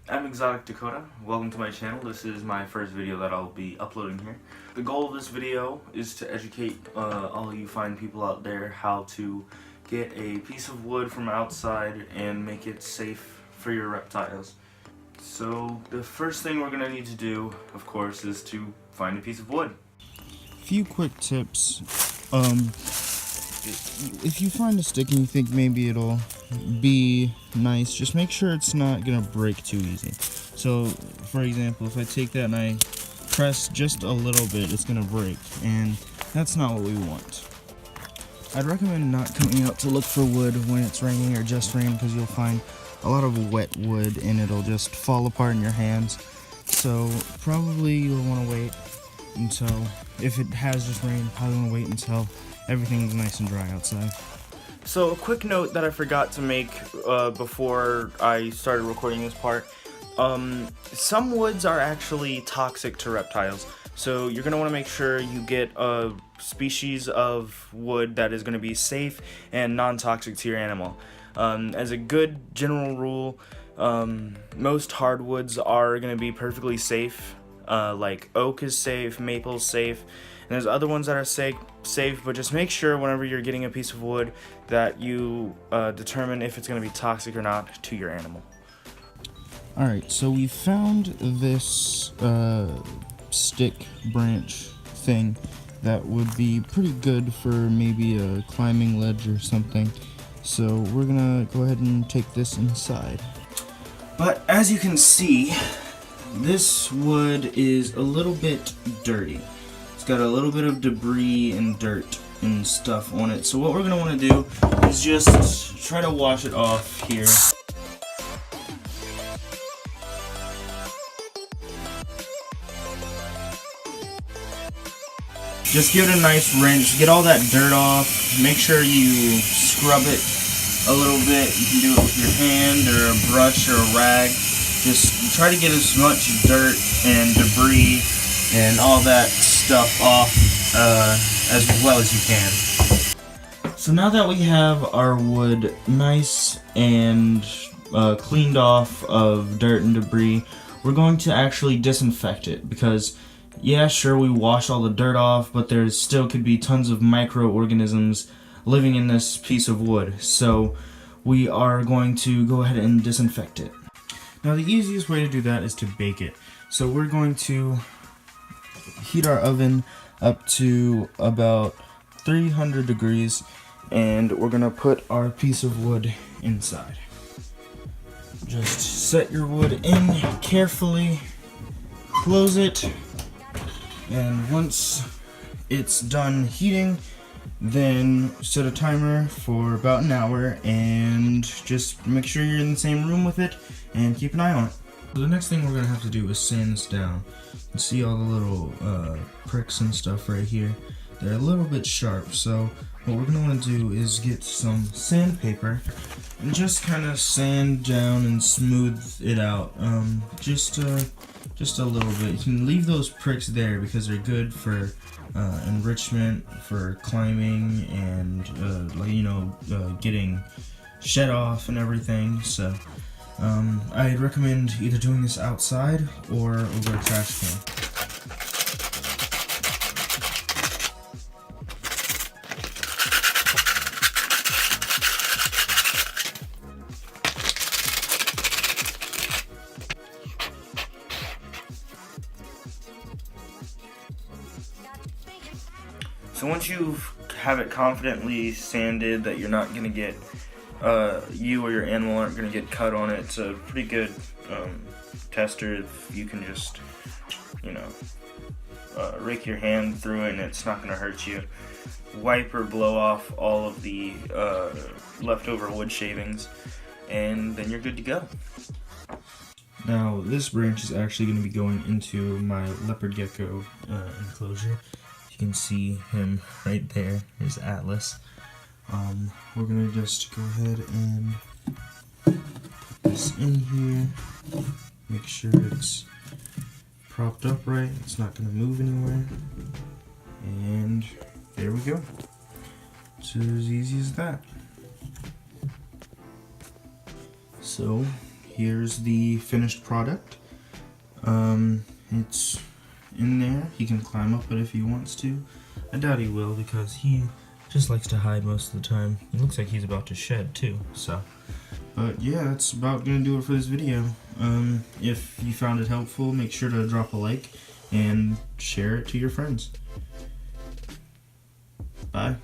I'm ExoticDakota. Welcome to my channel. This is my first video that I'll be uploading here. The goal of this video is to educate all you fine people out there how to get a piece of wood from outside and make it safe for your reptiles. So the first thing we're going to need to do, of course, is to find a piece of wood. Few quick tips. If you find a stick and you think maybe it'll be nice, just make sure it's not gonna break too easy. So, for example, if I take that and I press just a little bit, it's gonna break, and that's not what we want. I'd recommend not coming out to look for wood when it's raining or just rain, because you'll find a lot of wet wood and it'll just fall apart in your hands. So probably you'll want to wait until, if it has just rained, probably want to wait until everything's nice and dry outside. So a quick note that I forgot to make before I started recording this part. Some woods are actually toxic to reptiles. So you're going to want to make sure you get a species of wood that is going to be safe and non-toxic to your animal. As a good general rule, most hardwoods are going to be perfectly safe. Like oak is safe, maple is safe, and there's other ones that are safe, but just make sure whenever you're getting a piece of wood that you determine if it's going to be toxic or not to your animal. Alright, so we found this stick branch thing that would be pretty good for maybe a climbing ledge or something. So we're gonna go ahead and take this inside. But as you can see, this wood is a little bit dirty. It's got a little bit of debris and dirt and stuff on it. So what we're gonna wanna do is just try to wash it off here. Just give it a nice rinse, get all that dirt off, make sure you scrub it a little bit. You can do it with your hand or a brush or a rag. Just try to get as much dirt and debris and all that stuff off as well as you can. So now that we have our wood nice and cleaned off of dirt and debris, we're going to actually disinfect it, because yeah, sure, we wash all the dirt off, but there still could be tons of microorganisms living in this piece of wood. So we are going to go ahead and disinfect it. Now the easiest way to do that is to bake it. So we're going to heat our oven up to about 300 degrees, and we're going to put our piece of wood inside. Just set your wood in carefully, close it, and once it's done heating, then set a timer for about an hour and just make sure you're in the same room with it and keep an eye on it. So the next thing we're going to have to do is sand this down. You see all the little pricks and stuff right here? They're a little bit sharp, so what we're going to want to do is get some sandpaper and just kind of sand down and smooth it out. Just a little bit. You can leave those pricks there because they're good for enrichment, for climbing, and getting shed off and everything. So I'd recommend either doing this outside or over a trash can. So once you have it confidently sanded that you're not going to get, you or your animal aren't going to get cut on it, it's a pretty good tester if you can just, rake your hand through it and it's not going to hurt you. Wipe or blow off all of the leftover wood shavings, and then you're good to go. Now this branch is actually going to be going into my leopard gecko enclosure. You can see him right there, his Atlas. We're gonna just go ahead and put this in here, make sure it's propped up right, it's not gonna move anywhere, and there we go. It's as easy as that. So here's the finished product. It's in there. He can climb up it if he wants to. I doubt he will because he just likes to hide most of the time. It looks like he's about to shed too, so. But yeah, that's about gonna do it for this video. If you found it helpful, make sure to drop a like and share it to your friends. Bye.